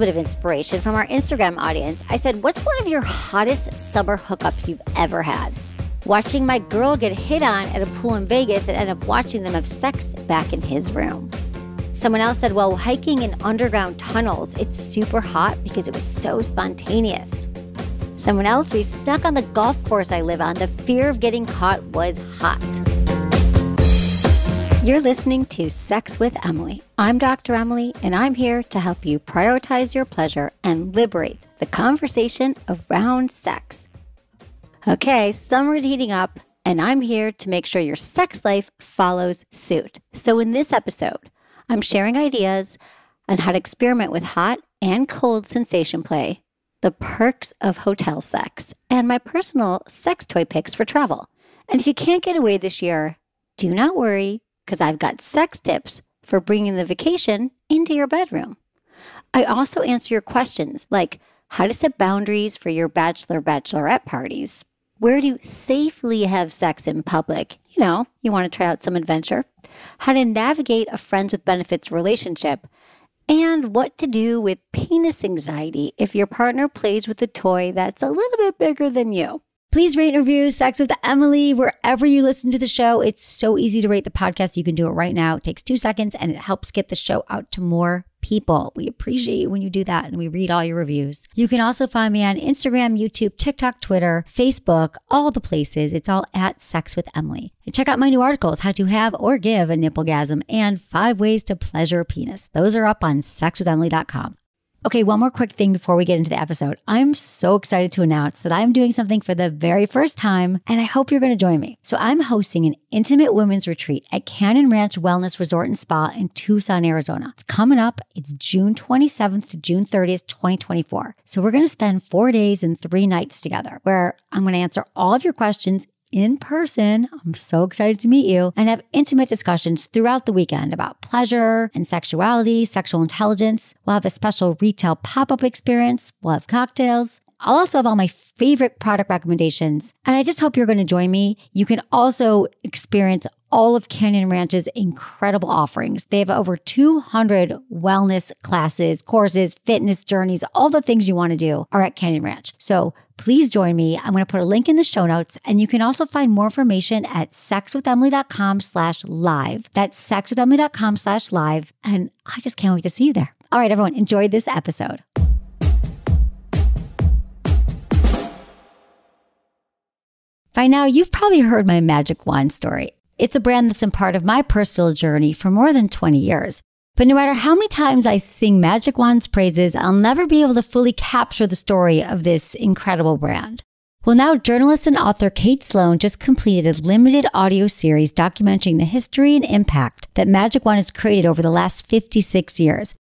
bit of inspiration from our Instagram audience. I said, what's one of your hottest summer hookups you've ever had? Watching my girl get hit on at a pool in Vegas and end up watching them have sex back in his room. Someone else said, well, hiking in underground tunnels, it's super hot because it was so spontaneous. Someone else, we snuck on the golf course I live on. The fear of getting caught was hot. You're listening to Sex with Emily. I'm Dr. Emily, and I'm here to help you prioritize your pleasure and liberate the conversation around sex. Okay, summer's heating up, and I'm here to make sure your sex life follows suit. So in this episode, I'm sharing ideas on how to experiment with hot and cold sensation play, the perks of hotel sex, and my personal sex toy picks for travel. And if you can't get away this year, do not worry, because I've got sex tips for bringing the vacation into your bedroom. I also answer your questions like how to set boundaries for your bachelorette parties, where to safely have sex in public, you want to try out some adventure, how to navigate a friends with benefits relationship, and what to do with penis anxiety if your partner plays with a toy that's a little bit bigger than you. Please rate and review Sex with Emily wherever you listen to the show. It's so easy to rate the podcast. You can do it right now. It takes 2 seconds and it helps get the show out to more people. We appreciate when you do that and we read all your reviews. You can also find me on Instagram, YouTube, TikTok, Twitter, Facebook, all the places. It's all at Sex with Emily. And check out my new articles, How to Have or Give a Nipplegasm and 5 Ways to Pleasure a Penis. Those are up on sexwithemily.com. Okay, one more quick thing before we get into the episode. I'm so excited to announce that I'm doing something for the very first time, and I hope you're going to join me. So I'm hosting an intimate women's retreat at Canyon Ranch Wellness Resort and Spa in Tucson, Arizona. It's coming up. It's June 27th to June 30th, 2024. So we're going to spend 4 days and 3 nights together, where I'm going to answer all of your questions in person. I'm so excited to meet you and have intimate discussions throughout the weekend about pleasure and sexuality, sexual intelligence. We'll have a special retail pop-up experience. We'll have cocktails. I'll also have all my favorite product recommendations. And I just hope you're going to join me. You can also experience all of Canyon Ranch's incredible offerings. They have over 200 wellness classes, courses, fitness journeys, all the things you want to do are at Canyon Ranch. So please join me. I'm going to put a link in the show notes, and you can also find more information at sexwithemily.com/live. That's sexwithemily.com/live. And I just can't wait to see you there. All right, everyone, enjoy this episode. By now, you've probably heard my Magic Wand story. It's a brand that's been part of my personal journey for more than 20 years. But no matter how many times I sing Magic Wand's praises, I'll never be able to fully capture the story of this incredible brand. Well, now journalist and author Kate Sloan just completed a limited audio series documenting the history and impact that Magic Wand has created over the last 56 years.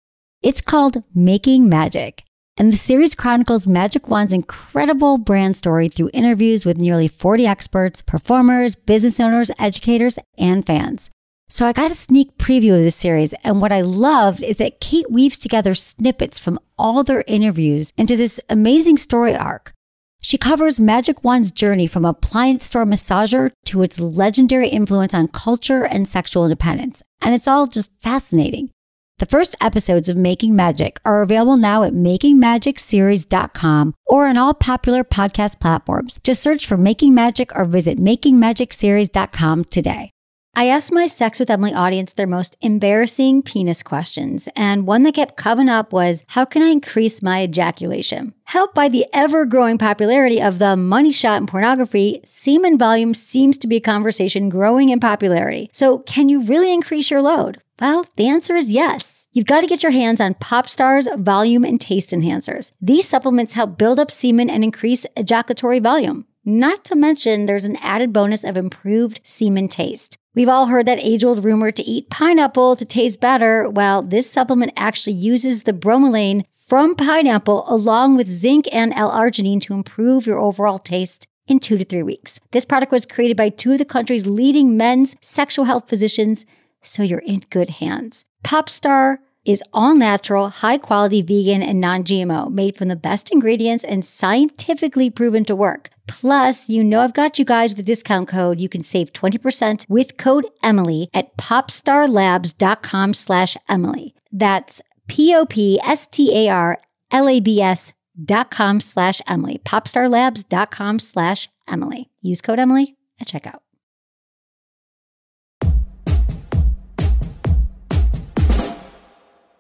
It's called Making Magic. And the series chronicles Magic Wand's incredible brand story through interviews with nearly 40 experts, performers, business owners, educators, and fans. So I got a sneak preview of this series, and what I loved is that Kate weaves together snippets from all their interviews into this amazing story arc. She covers Magic Wand's journey from appliance store massager to its legendary influence on culture and sexual independence, and it's all just fascinating. The first episodes of Making Magic are available now at makingmagicseries.com or on all popular podcast platforms. Just search for Making Magic or visit makingmagicseries.com today. I asked my Sex with Emily audience their most embarrassing penis questions, and one that kept coming up was, how can I increase my ejaculation? Helped by the ever-growing popularity of the money shot in pornography, semen volume seems to be a conversation growing in popularity. So can you really increase your load? Well, the answer is yes. You've got to get your hands on Popstar's volume and taste enhancers. These supplements help build up semen and increase ejaculatory volume. Not to mention, there's an added bonus of improved semen taste. We've all heard that age-old rumor to eat pineapple to taste better. Well, this supplement actually uses the bromelain from pineapple along with zinc and L-arginine to improve your overall taste in 2 to 3 weeks. This product was created by 2 of the country's leading men's sexual health physicians, so you're in good hands. Popstar is all-natural, high-quality, vegan, and non-GMO, made from the best ingredients and scientifically proven to work. Plus, I've got you guys with a discount code. You can save 20% with code Emily at popstarlabs.com/Emily. That's POPSTAR popstarlabs.com/Emily, popstarlabs.com/Emily. Use code Emily at checkout.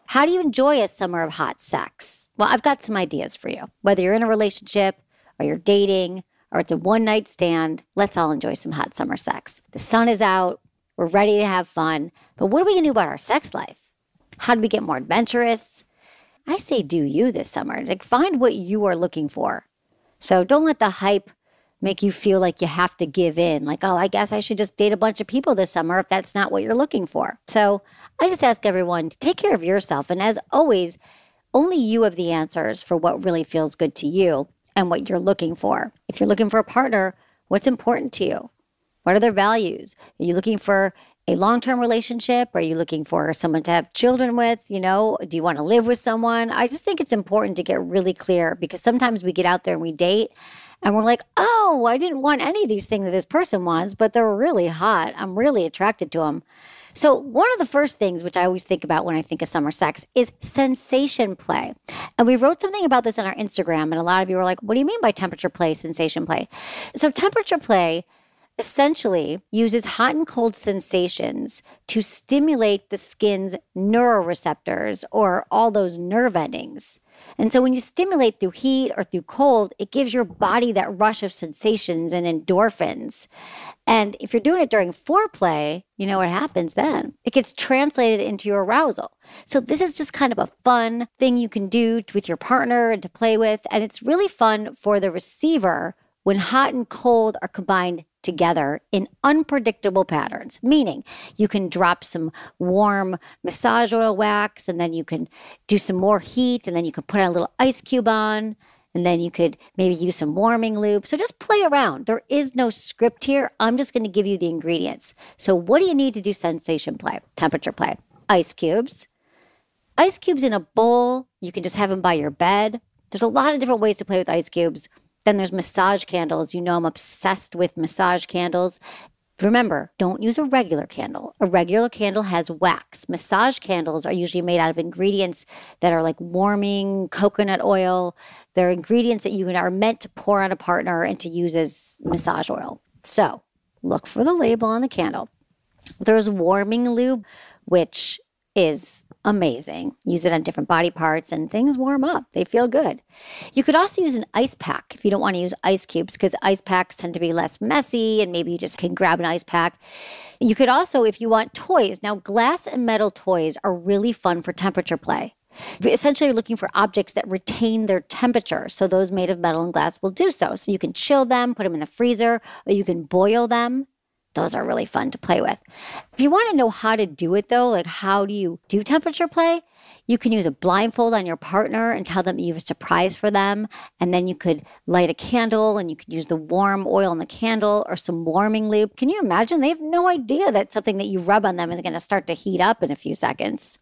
How do you enjoy a summer of hot sex? Well, I've got some ideas for you. Whether you're in a relationship or you're dating or it's a one-night stand, let's all enjoy some hot summer sex. The sun is out. We're ready to have fun. But what are we going to do about our sex life? How do we get more adventurous? I say do you this summer. Like, find what you are looking for. So don't let the hype make you feel like you have to give in. Like, oh, I guess I should just date a bunch of people this summer if that's not what you're looking for. So I just ask everyone to take care of yourself. And as always, only you have the answers for what really feels good to you and what you're looking for. If you're looking for a partner, what's important to you? What are their values? Are you looking for a long-term relationship? Are you looking for someone to have children with? Do you want to live with someone? I just think it's important to get really clear, because sometimes we get out there and we date and we're like, oh, I didn't want any of these things that this person wants, but they're really hot. I'm really attracted to them. So one of the first things which I always think about when I think of summer sex is sensation play. And we wrote something about this on our Instagram, and a lot of you were like, what do you mean by temperature play, sensation play? So temperature play essentially uses hot and cold sensations to stimulate the skin's neuroreceptors, or all those nerve endings. And so when you stimulate through heat or through cold, it gives your body that rush of sensations and endorphins. And if you're doing it during foreplay, you know what happens then? It gets translated into your arousal. So this is just kind of a fun thing you can do with your partner and to play with. And it's really fun for the receiver when hot and cold are combined together in unpredictable patterns, meaning you can drop some warm massage oil wax, and then you can do some more heat, and then you can put a little ice cube on, and then you could maybe use some warming lube. So just play around. There is no script here. I'm just going to give you the ingredients. So what do you need to do sensation play, temperature play? Ice cubes. Ice cubes in a bowl. You can just have them by your bed. There's a lot of different ways to play with ice cubes. Then there's massage candles. I'm obsessed with massage candles. Remember, don't use a regular candle. A regular candle has wax. Massage candles are usually made out of ingredients that are like warming coconut oil. They're ingredients that you are meant to pour on a partner and to use as massage oil. So look for the label on the candle. There's warming lube, which is amazing. Use it on different body parts and things warm up. They feel good. You could also use an ice pack if you don't want to use ice cubes, because ice packs tend to be less messy and maybe you just can grab an ice pack. You could also, if you want toys. Now, glass and metal toys are really fun for temperature play. Essentially, you're looking for objects that retain their temperature. So those made of metal and glass will do so. So you can chill them, put them in the freezer, or you can boil them. Those are really fun to play with. If you want to know how to do it, though, like how do you do temperature play, you can use a blindfold on your partner and tell them you have a surprise for them. And then you could light a candle and you could use the warm oil in the candle or some warming lube. Can you imagine? They have no idea that something that you rub on them is going to start to heat up in a few seconds.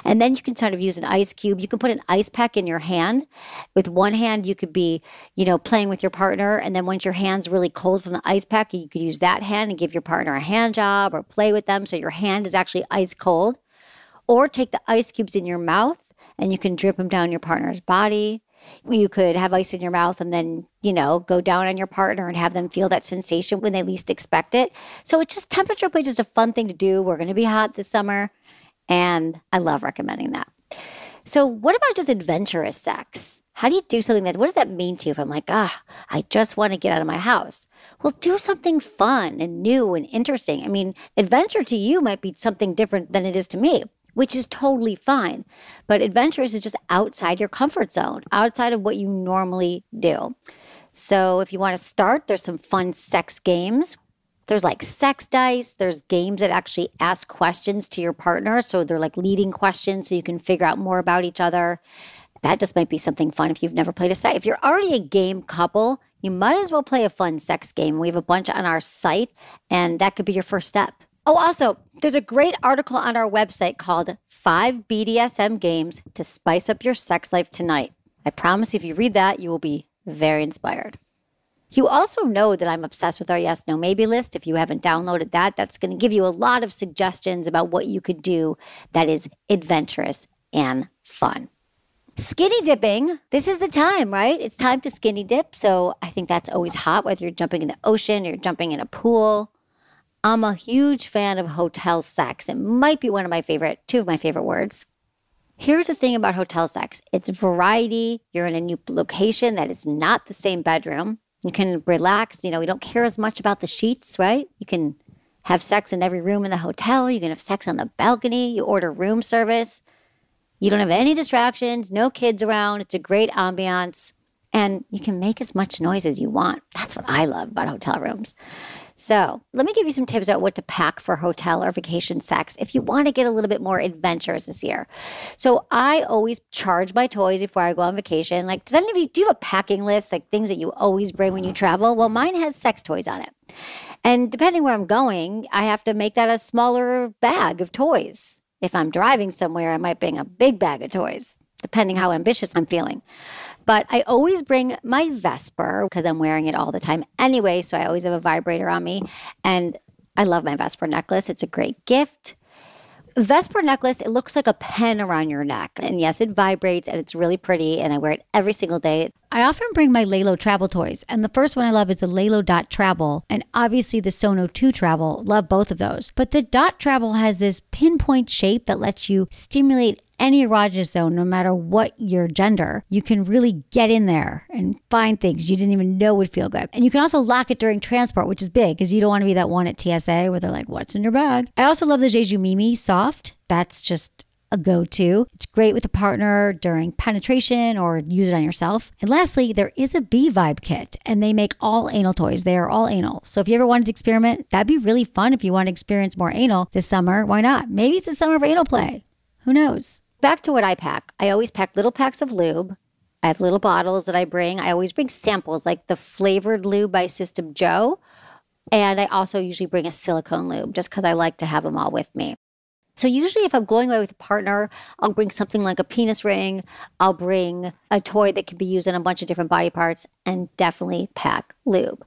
And then you can sort of use an ice cube. You can put an ice pack in your hand. With one hand, you could be, playing with your partner. And then once your hand's really cold from the ice pack, you could use that hand and give your partner a hand job or play with them so your hand is actually ice cold. Or take the ice cubes in your mouth and you can drip them down your partner's body. You could have ice in your mouth and then, go down on your partner and have them feel that sensation when they least expect it. So it's just temperature play is just a fun thing to do. We're going to be hot this summer. And I love recommending that. So what about just adventurous sex? How do you do something what does that mean to you if I'm like, I just want to get out of my house? Well, do something fun and new and interesting. I mean, adventure to you might be something different than it is to me, which is totally fine. But adventurous is just outside your comfort zone, outside of what you normally do. So if you want to start, there's some fun sex games. There's like sex dice. There's games that actually ask questions to your partner. So they're like leading questions so you can figure out more about each other. That just might be something fun if you've never played a sex. If you're already a game couple, you might as well play a fun sex game. We have a bunch on our site, and that could be your first step. Oh, also, there's a great article on our website called 5 BDSM Games to Spice Up Your Sex Life Tonight. I promise if you read that, you will be very inspired. You also know that I'm obsessed with our Yes, No, Maybe list. If you haven't downloaded that, that's going to give you a lot of suggestions about what you could do that is adventurous and fun. Skinny dipping. This is the time, right? It's time to skinny dip. So I think that's always hot, whether you're jumping in the ocean or you're jumping in a pool. I'm a huge fan of hotel sex. It might be two of my favorite words. Here's the thing about hotel sex. It's variety. You're in a new location that is not the same bedroom. You can relax. You don't care as much about the sheets, right? You can have sex in every room in the hotel. You can have sex on the balcony. You order room service. You don't have any distractions, no kids around. It's a great ambiance. And you can make as much noise as you want. That's what I love about hotel rooms. So let me give you some tips about what to pack for hotel or vacation sex if you want to get a little bit more adventurous this year. So I always charge my toys before I go on vacation. Like, do you have a packing list, like things that you always bring when you travel? Well, mine has sex toys on it. And depending where I'm going, I have to make that a smaller bag of toys. If I'm driving somewhere, I might bring a big bag of toys, depending how ambitious I'm feeling. But I always bring my Vesper because I'm wearing it all the time anyway. So I always have a vibrator on me. And I love my Vesper necklace. It's a great gift. Vesper necklace, it looks like a pen around your neck. And yes, it vibrates and it's really pretty. And I wear it every single day. I often bring my Lalo travel toys. And the first one I love is the Lalo Dot Travel. And obviously the Sono 2 Travel. Love both of those. But the Dot Travel has this pinpoint shape that lets you stimulate any erogenous zone, no matter what your gender. You can really get in there and find things you didn't even know would feel good. And you can also lock it during transport, which is big because you don't want to be that one at TSA where they're like, what's in your bag? I also love the Jeju Mimi Soft. That's just a go-to. It's great with a partner during penetration or use it on yourself. And lastly, there is a B-Vibe kit and they make all anal toys. They are all anal. So if you ever wanted to experiment, that'd be really fun if you want to experience more anal this summer. Why not? Maybe it's a summer of anal play. Who knows? Back to what I pack. I always pack little packs of lube. I have little bottles that I bring. I always bring samples like the flavored lube by System Joe. And I also usually bring a silicone lube just because I like to have them all with me. So usually if I'm going away with a partner, I'll bring something like a penis ring. I'll bring a toy that can be used in a bunch of different body parts and definitely pack lube.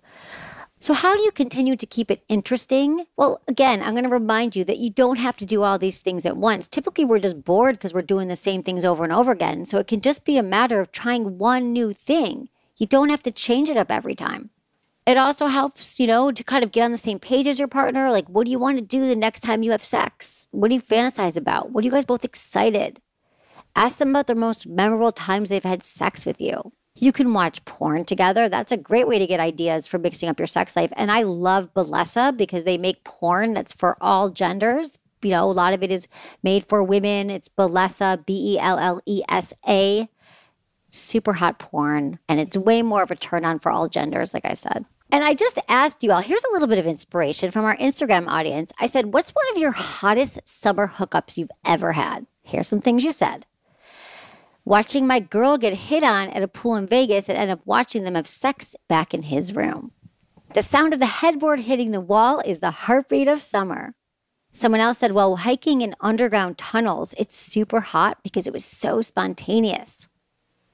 So how do you continue to keep it interesting? Well, again, I'm going to remind you that you don't have to do all these things at once. Typically, we're just bored because we're doing the same things over and over again. So it can just be a matter of trying one new thing. You don't have to change it up every time. It also helps, to kind of get on the same page as your partner. Like, what do you want to do the next time you have sex? What do you fantasize about? What are you guys both excited? Ask them about the most memorable times they've had sex with you. You can watch porn together. That's a great way to get ideas for mixing up your sex life. And I love Bellesa because they make porn that's for all genders. A lot of it is made for women. It's Bellesa, Bellesa. Super hot porn. And it's way more of a turn on for all genders, like I said. And I just asked you all, here's a little bit of inspiration from our Instagram audience. I said, what's one of your hottest summer hookups you've ever had? Here's some things you said. Watching my girl get hit on at a pool in Vegas and end up watching them have sex back in his room. The sound of the headboard hitting the wall is the heartbeat of summer. Someone else said, well, hiking in underground tunnels, it's super hot because it was so spontaneous.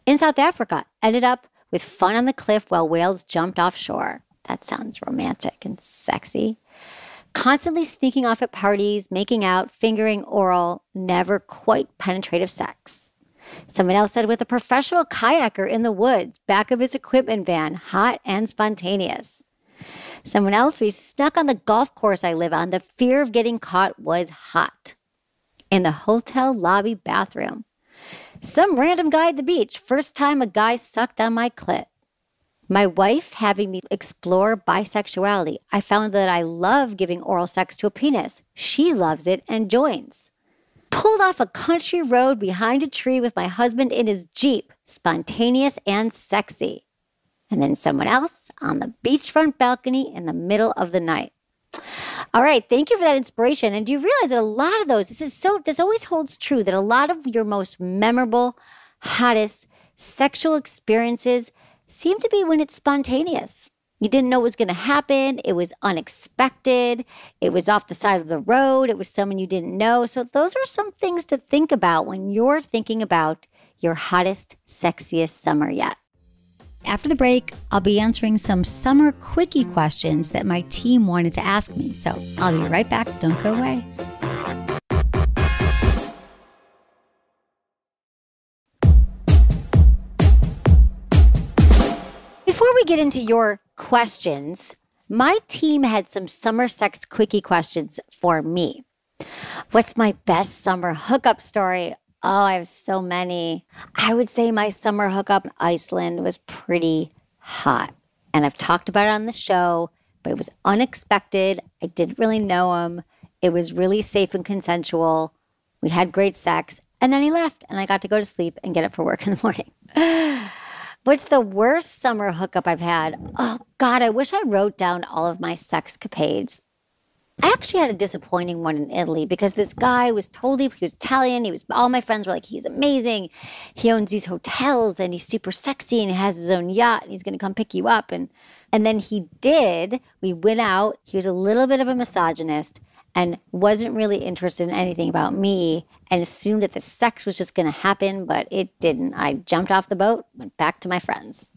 In South Africa, ended up with fun on the cliff while whales jumped offshore. That sounds romantic and sexy. Constantly sneaking off at parties, making out, fingering, oral, never quite penetrative sex. Someone else said with a professional kayaker in the woods, back of his equipment van, hot and spontaneous. Someone else, we snuck on the golf course I live on. The fear of getting caught was hot. In the hotel lobby bathroom. Some random guy at the beach. First time a guy sucked on my clit. My wife having me explore bisexuality. I found that I love giving oral sex to a penis. She loves it and joins. Pulled off a country road behind a tree with my husband in his Jeep. Spontaneous and sexy. And then someone else on the beachfront balcony in the middle of the night. All right, thank you for that inspiration. And do you realize that a lot of those, this always holds true, that a lot of your most memorable, hottest sexual experiences seem to be when it's spontaneous. You didn't know what was going to happen. It was unexpected. It was off the side of the road. It was someone you didn't know. So those are some things to think about when you're thinking about your hottest, sexiest summer yet. After the break, I'll be answering some summer quickie questions that my team wanted to ask me. So I'll be right back. Don't go away. we get into your questions, my team had some summer sex quickie questions for me. What's my best summer hookup story? Oh, I have so many. I would say my summer hookup in Iceland was pretty hot. And I've talked about it on the show, but it was unexpected. I didn't really know him. It was really safe and consensual. We had great sex. And then he left, and I got to go to sleep and get up for work in the morning. What's the worst summer hookup I've had? Oh, God, I wish I wrote down all of my sexcapades. I actually had a disappointing one in Italy because this guy was he was Italian. All my friends were like, he's amazing. He owns these hotels and he's super sexy and he has his own yacht and he's going to come pick you up. And then he did. We went out. He was a little bit of a misogynist and wasn't really interested in anything about me and assumed that the sex was just going to happen, but it didn't. I jumped off the boat, went back to my friends.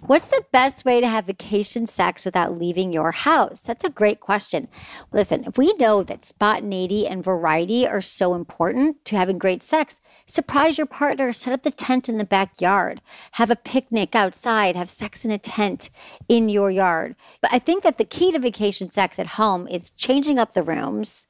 What's the best way to have vacation sex without leaving your house? That's a great question. Listen, if we know that spontaneity and variety are so important to having great sex, surprise your partner, set up the tent in the backyard, have a picnic outside, have sex in a tent in your yard. But I think that the key to vacation sex at home is changing up the rooms,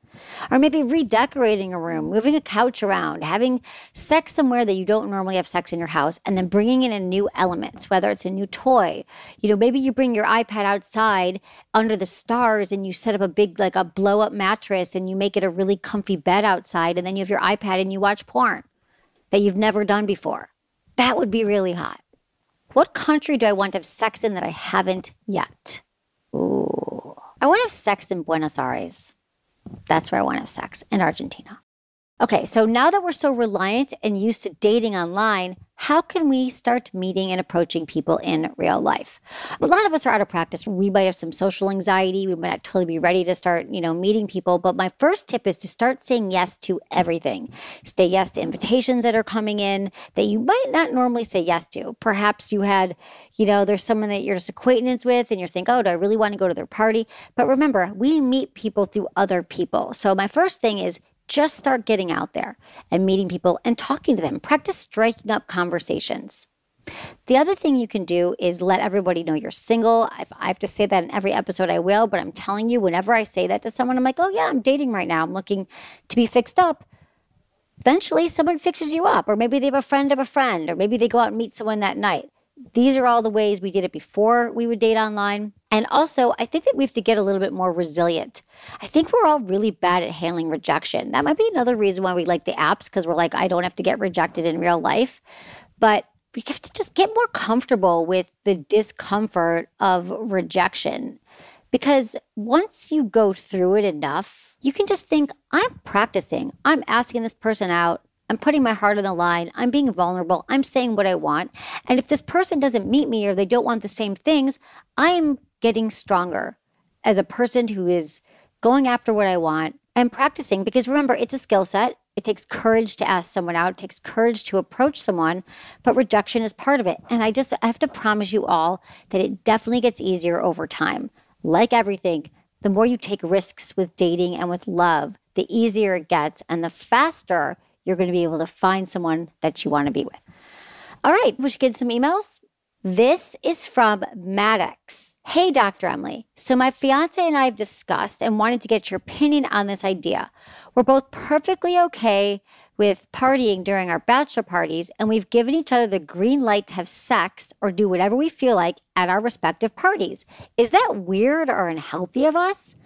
or maybe redecorating a room, moving a couch around, having sex somewhere that you don't normally have sex in your house, and then bringing in a new elements, whether it's a new toy. Maybe you bring your iPad outside under the stars and you set up a big, like a blow up mattress and you make it a really comfy bed outside. And then you have your iPad and you watch porn that you've never done before. That would be really hot. What country do I want to have sex in that I haven't yet? Ooh, I want to have sex in Buenos Aires. That's where I want to have sex, in Argentina. Okay, so now that we're so reliant and used to dating online, how can we start meeting and approaching people in real life? A lot of us are out of practice. We might have some social anxiety. We might not totally be ready to start, meeting people. But my first tip is to start saying yes to everything. Say yes to invitations that are coming in that you might not normally say yes to. Perhaps you had, there's someone that you're just acquaintance with and you're thinking, oh, do I really want to go to their party? But remember, we meet people through other people. So my first thing is just start getting out there and meeting people and talking to them. Practice striking up conversations. The other thing you can do is let everybody know you're single. If I have to say that in every episode, I will. But I'm telling you, whenever I say that to someone, I'm like, oh, yeah, I'm dating right now. I'm looking to be fixed up. Eventually, someone fixes you up. Or maybe they have a friend of a friend. Or maybe they go out and meet someone that night. These are all the ways we did it before we would date online. And also, I think that we have to get a little bit more resilient. I think we're all really bad at handling rejection. That might be another reason why we like the apps, because we're like, I don't have to get rejected in real life. But we have to just get more comfortable with the discomfort of rejection. Because once you go through it enough, you can just think, I'm practicing. I'm asking this person out. I'm putting my heart on the line. I'm being vulnerable. I'm saying what I want. And if this person doesn't meet me or they don't want the same things, I'm getting stronger as a person who is going after what I want and practicing. Because remember, it's a skill set. It takes courage to ask someone out. It takes courage to approach someone, but rejection is part of it. And I have to promise you all that it definitely gets easier over time. Like everything, the more you take risks with dating and with love, the easier it gets and the faster you're going to be able to find someone that you want to be with. All right, we should get some emails. This is from Maddox. Hey, Dr. Emily. So my fiance and I have discussed and wanted to get your opinion on this idea. We're both perfectly okay with partying during our bachelor parties, and we've given each other the green light to have sex or do whatever we feel like at our respective parties. Is that weird or unhealthy of us?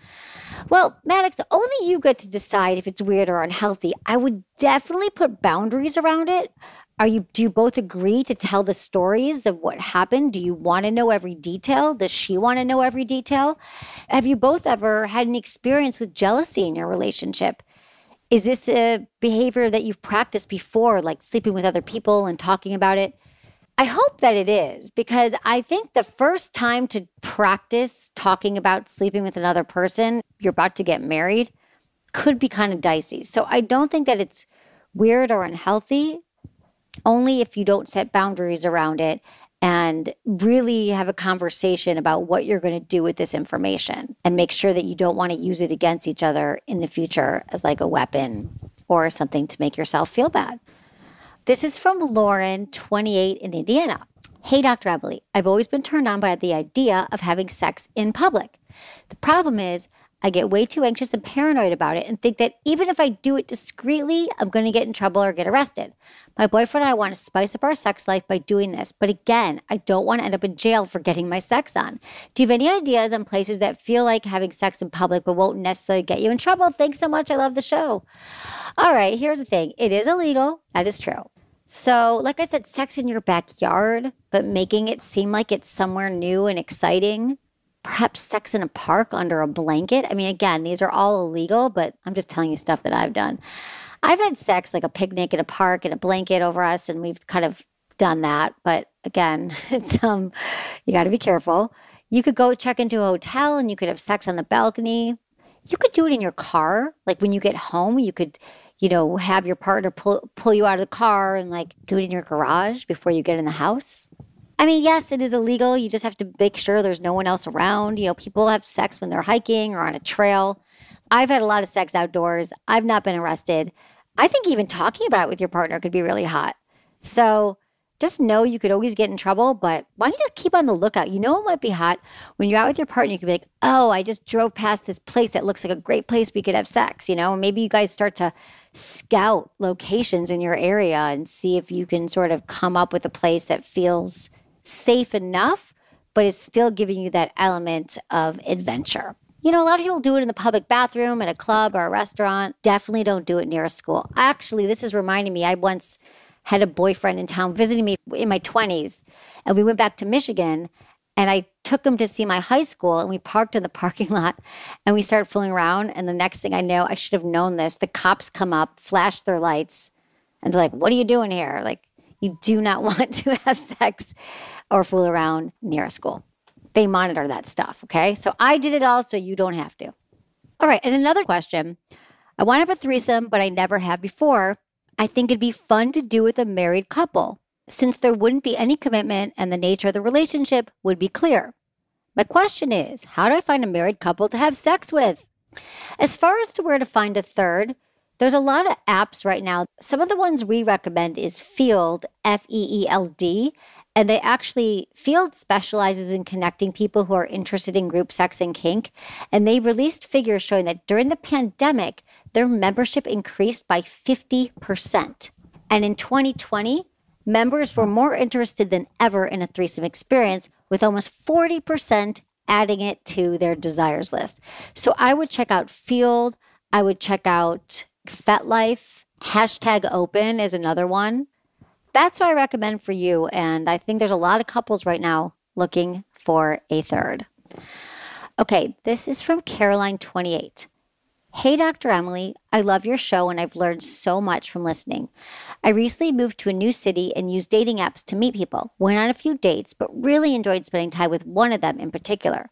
Well, Maddox, only you get to decide if it's weird or unhealthy. I would definitely put boundaries around it. Do you both agree to tell the stories of what happened? Do you want to know every detail? Does she want to know every detail? Have you both ever had an experience with jealousy in your relationship? Is this a behavior that you've practiced before, like sleeping with other people and talking about it? I hope that it is, because I think the first time to practice talking about sleeping with another person, you're about to get married, could be kind of dicey. So I don't think that it's weird or unhealthy, only if you don't set boundaries around it and really have a conversation about what you're going to do with this information and make sure that you don't want to use it against each other in the future as like a weapon or something to make yourself feel bad. This is from Lauren, 28 in Indiana. Hey, Dr. Emily, I've always been turned on by the idea of having sex in public. The problem is I get way too anxious and paranoid about it and think that even if I do it discreetly, I'm going to get in trouble or get arrested. My boyfriend and I want to spice up our sex life by doing this. But again, I don't want to end up in jail for getting my sex on. Do you have any ideas on places that feel like having sex in public but won't necessarily get you in trouble? Thanks so much. I love the show. All right, here's the thing. It is illegal. That is true. So, like I said, sex in your backyard, but making it seem like it's somewhere new and exciting. Perhaps sex in a park under a blanket. I mean, again, these are all illegal, but I'm just telling you stuff that I've done. I've had sex like a picnic in a park and a blanket over us, and we've kind of done that. But again, it's you got to be careful. You could go check into a hotel and you could have sex on the balcony. You could do it in your car. Like when you get home, you could have your partner pull you out of the car and like do it in your garage before you get in the house. I mean, yes, it is illegal. You just have to make sure there's no one else around. People have sex when they're hiking or on a trail. I've had a lot of sex outdoors. I've not been arrested. I think even talking about it with your partner could be really hot. So just know you could always get in trouble, but why don't you just keep on the lookout? It might be hot. When you're out with your partner, you could be like, oh, I just drove past this place that looks like a great place we could have sex, and maybe you guys start to scout locations in your area and see if you can sort of come up with a place that feels safe enough, but it's still giving you that element of adventure. A lot of people do it in the public bathroom at a club or a restaurant. Definitely don't do it near a school. Actually, this is reminding me, I once had a boyfriend in town visiting me in my 20s, and we went back to Michigan, and I took him to see my high school, and we parked in the parking lot, and we started fooling around, and the next thing I know, I should have known this, the cops come up, flash their lights, and they're like, what are you doing here? Like, you do not want to have sex or fool around near a school. They monitor that stuff, okay? So I did it all, so you don't have to. All right, and another question. I want to have a threesome, but I never have before. I think it'd be fun to do with a married couple, since there wouldn't be any commitment and the nature of the relationship would be clear. My question is, how do I find a married couple to have sex with? As far as to where to find a third, there's a lot of apps right now. Some of the ones we recommend is Field, F-E-E-L-D, and Field specializes in connecting people who are interested in group sex and kink. And they released figures showing that during the pandemic, their membership increased by 50%. And in 2020, members were more interested than ever in a threesome experience, with almost 40% adding it to their desires list. So I would check out Field. I would check out FetLife. #Open is another one. That's what I recommend for you. And I think there's a lot of couples right now looking for a third. Okay, this is from Caroline 28. Hey, Dr. Emily, I love your show and I've learned so much from listening. I recently moved to a new city and used dating apps to meet people. Went on a few dates, but really enjoyed spending time with one of them in particular.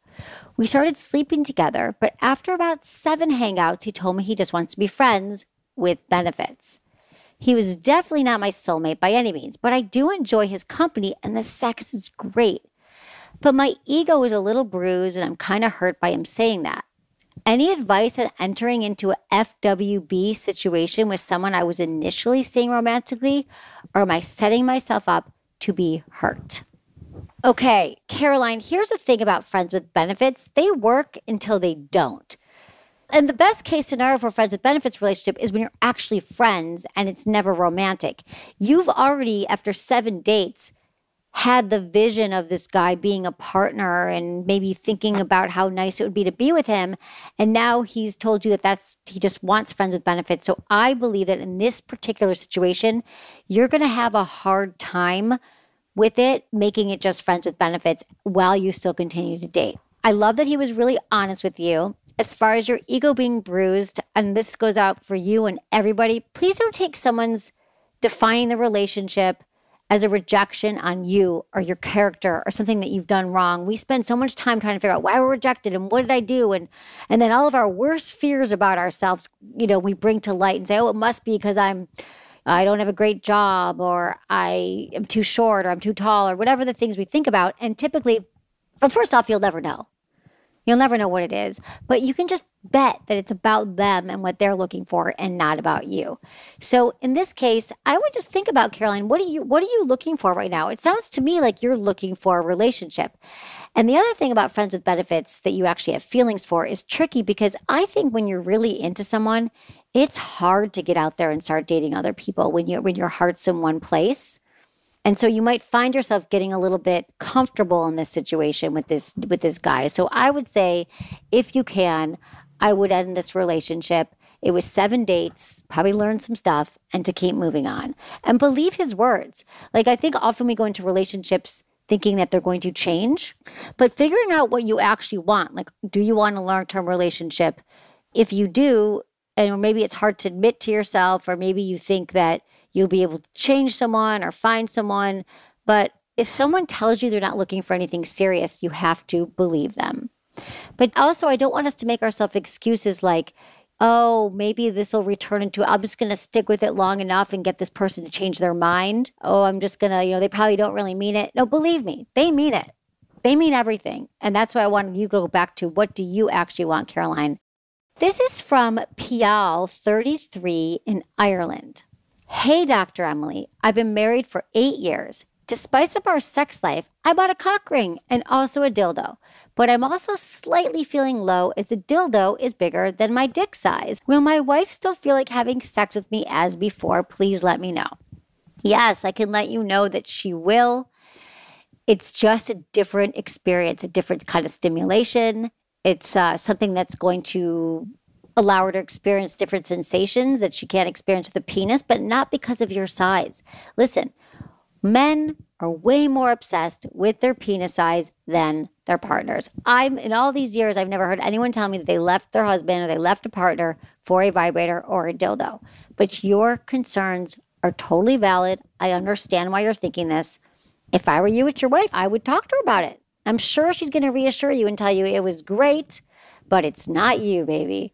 We started sleeping together, but after about 7 hangouts, he told me he just wants to be friends with benefits. He was definitely not my soulmate by any means, but I do enjoy his company and the sex is great. But my ego is a little bruised and I'm kind of hurt by him saying that. Any advice on entering into a FWB situation with someone I was initially seeing romantically, or am I setting myself up to be hurt? Okay, Caroline, here's the thing about friends with benefits. They work until they don't. And the best case scenario for friends with benefits relationship is when you're actually friends and it's never romantic. You've already, after 7 dates, had the vision of this guy being a partner and maybe thinking about how nice it would be to be with him. And now he's told you that he just wants friends with benefits. So I believe that in this particular situation, you're going to have a hard time with it, making it just friends with benefits while you still continue to date. I love that he was really honest with you. As far as your ego being bruised, and this goes out for you and everybody, please don't take someone's defining the relationship as a rejection on you or your character or something that you've done wrong. We spend so much time trying to figure out why we're rejected and what did I do? And then all of our worst fears about ourselves, we bring to light and say, oh, it must be because I don't have a great job, or I am too short, or I'm too tall, or whatever the things we think about. And typically, well, first off, you'll never know. You'll never know what it is, but you can just bet that it's about them and what they're looking for and not about you. So in this case, I would just think about, Caroline, what are you looking for right now? It sounds to me like you're looking for a relationship. And the other thing about friends with benefits that you actually have feelings for is tricky, because I think when you're really into someone, it's hard to get out there and start dating other people when your heart's in one place. And so you might find yourself getting a little bit comfortable in this situation with this guy. So I would say, if you can, I would end this relationship. It was 7 dates, probably learn some stuff, and to keep moving on. And believe his words. Like, I think often we go into relationships thinking that they're going to change, but figuring out what you actually want. Like, do you want a long-term relationship? If you do, and maybe it's hard to admit to yourself, or maybe you think that you'll be able to change someone or find someone, but if someone tells you they're not looking for anything serious, you have to believe them. But also, I don't want us to make ourselves excuses like, oh, maybe this will return into, I'm just going to stick with it long enough and get this person to change their mind. Oh, I'm just going to, they probably don't really mean it. No, believe me, they mean it. They mean everything. And that's why I wanted you to go back to, what do you actually want, Caroline? This is from Pial, 33 in Ireland. Hey, Dr. Emily, I've been married for 8 years. Despite of our sex life, I bought a cock ring and also a dildo. But I'm also slightly feeling low as the dildo is bigger than my dick size. Will my wife still feel like having sex with me as before? Please let me know. Yes, I can let you know that she will. It's just a different experience, a different kind of stimulation. It's something that's going to allow her to experience different sensations that she can't experience with a penis, but not because of your size. Listen, men are way more obsessed with their penis size than their partners. In all these years, I've never heard anyone tell me that they left their husband or they left a partner for a vibrator or a dildo. But your concerns are totally valid. I understand why you're thinking this. If I were you with your wife, I would talk to her about it. I'm sure she's going to reassure you and tell you it was great, but it's not you, baby.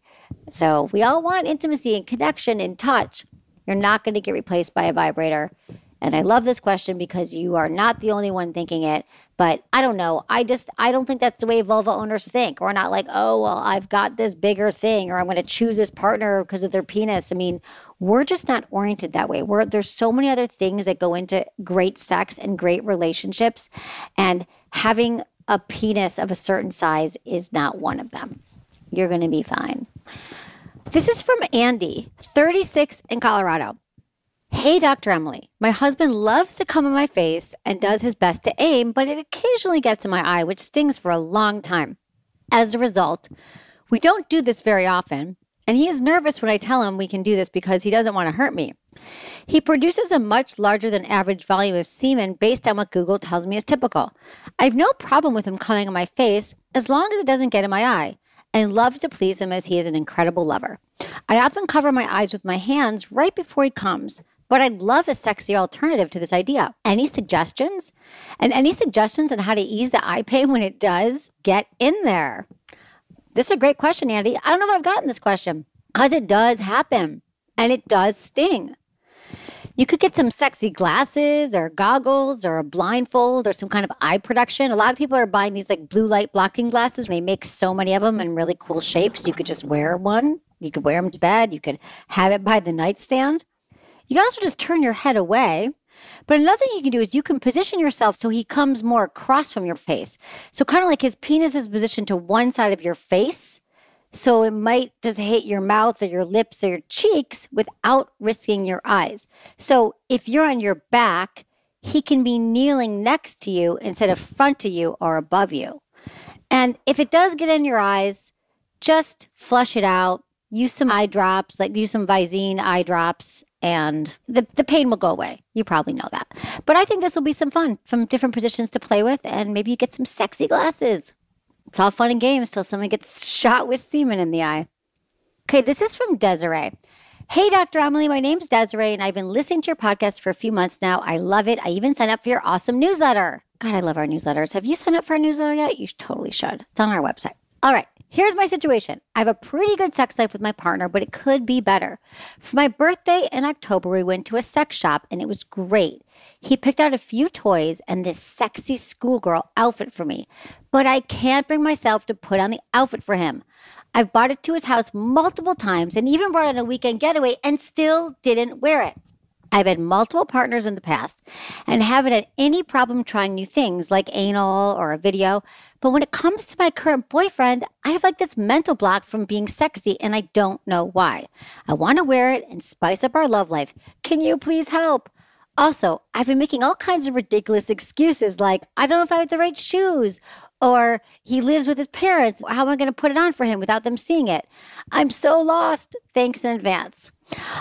So we all want intimacy and connection and touch. You're not going to get replaced by a vibrator. And I love this question because you are not the only one thinking it. But I don't know. I don't think that's the way vulva owners think. We're not like, oh, well, I've got this bigger thing, or I'm going to choose this partner because of their penis. I mean, we're just not oriented that way. There's so many other things that go into great sex and great relationships. And having a penis of a certain size is not one of them. You're going to be fine. This is from Andy, 36 in Colorado. Hey, Dr. Emily, my husband loves to come in my face and does his best to aim, but it occasionally gets in my eye, which stings for a long time. As a result, we don't do this very often, and he is nervous when I tell him we can do this because he doesn't want to hurt me. He produces a much larger than average volume of semen based on what Google tells me is typical. I have no problem with him coming in my face as long as it doesn't get in my eye, and love to please him as he is an incredible lover. I often cover my eyes with my hands right before he comes, but I'd love a sexy alternative to this idea. Any suggestions? And any suggestions on how to ease the eye pain when it does get in there? This is a great question, Andy. I don't know if I've gotten this question because it does happen and it does sting. You could get some sexy glasses or goggles or a blindfold or some kind of eye protection. A lot of people are buying these like blue light blocking glasses. They make so many of them in really cool shapes. You could just wear one. You could wear them to bed. You could have it by the nightstand. You can also just turn your head away. But another thing you can do is you can position yourself so he comes more across from your face. So kind of like his penis is positioned to one side of your face. So it might just hit your mouth or your lips or your cheeks without risking your eyes. So if you're on your back, he can be kneeling next to you instead of front to you or above you. And if it does get in your eyes, just flush it out. Use some eye drops, like use some Visine eye drops, and the pain will go away. You probably know that. But I think this will be some fun, from different positions to play with, and maybe you get some sexy glasses. It's all fun and games till someone gets shot with semen in the eye. Okay, this is from Desiree. Hey, Dr. Emily, my name's Desiree, and I've been listening to your podcast for a few months now. I love it. I even signed up for your awesome newsletter. God, I love our newsletters. Have you signed up for our newsletter yet? You totally should. It's on our website. All right. Here's my situation. I have a pretty good sex life with my partner, but it could be better. For my birthday in October, we went to a sex shop and it was great. He picked out a few toys and this sexy schoolgirl outfit for me, but I can't bring myself to put on the outfit for him. I've brought it to his house multiple times and even brought it on a weekend getaway and still didn't wear it. I've had multiple partners in the past and haven't had any problem trying new things like anal or a video. But when it comes to my current boyfriend, I have like this mental block from being sexy and I don't know why. I want to wear it and spice up our love life. Can you please help? Also, I've been making all kinds of ridiculous excuses like, I don't know if I have the right shoes, or he lives with his parents. How am I going to put it on for him without them seeing it? I'm so lost. Thanks in advance.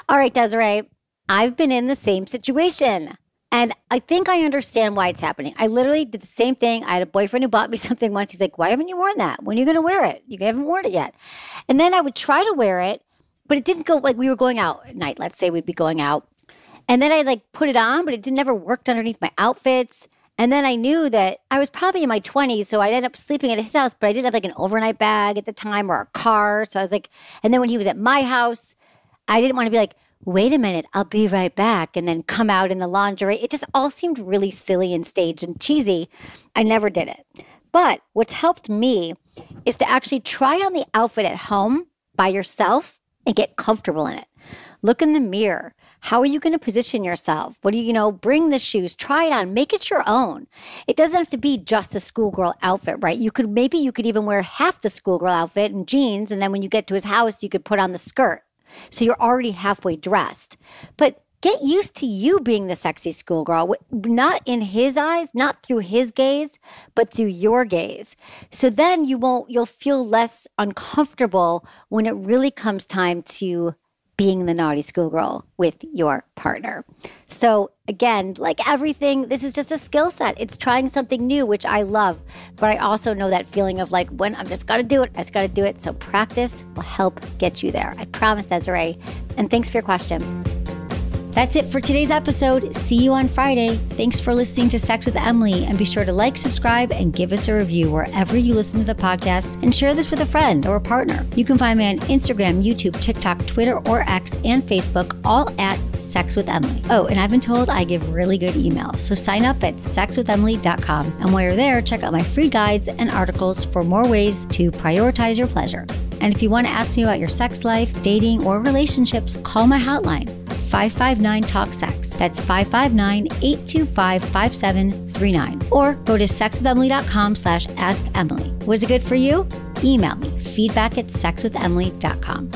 All right, Desiree. I've been in the same situation and I think I understand why it's happening. I literally did the same thing. I had a boyfriend who bought me something once. He's like, why haven't you worn that? When are you going to wear it? You haven't worn it yet. And then I would try to wear it, but it didn't go like we were going out at night. Let's say we'd be going out. And then I like put it on, but it never worked underneath my outfits. And then I knew that I was probably in my 20s, so I'd end up sleeping at his house, but I didn't have like an overnight bag at the time or a car. So I was like, and then when he was at my house, I didn't want to be like, wait a minute, I'll be right back, and then come out in the lingerie. It just all seemed really silly and staged and cheesy. I never did it. But what's helped me is to actually try on the outfit at home by yourself and get comfortable in it. Look in the mirror. How are you going to position yourself? What do you, bring the shoes, try it on, make it your own. It doesn't have to be just a schoolgirl outfit, right? Maybe you could even wear half the schoolgirl outfit and jeans, and then when you get to his house, you could put on the skirt. So you're already halfway dressed. But get used to you being the sexy schoolgirl, not in his eyes, not through his gaze, but through your gaze. So then you'll feel less uncomfortable when it really comes time to being the naughty schoolgirl with your partner. So again, like everything, this is just a skill set. It's trying something new, which I love. But I also know that feeling of like, when I'm just got to do it, I just got to do it. So practice will help get you there. I promise, Desiree. And thanks for your question. That's it for today's episode. See you on Friday. Thanks for listening to Sex with Emily, and be sure to like, subscribe, and give us a review wherever you listen to the podcast, and share this with a friend or a partner. You can find me on Instagram, YouTube, TikTok, Twitter, or X, and Facebook, all at Sex with Emily. Oh, and I've been told I give really good emails, so sign up at sexwithemily.com. And while you're there, check out my free guides and articles for more ways to prioritize your pleasure. And if you want to ask me about your sex life, dating, or relationships, call my hotline, 559-TALK-SEX. That's 559-825-5739. Or go to sexwithemily.com/askemily. Was it good for you? Email me, feedback@sexwithemily.com.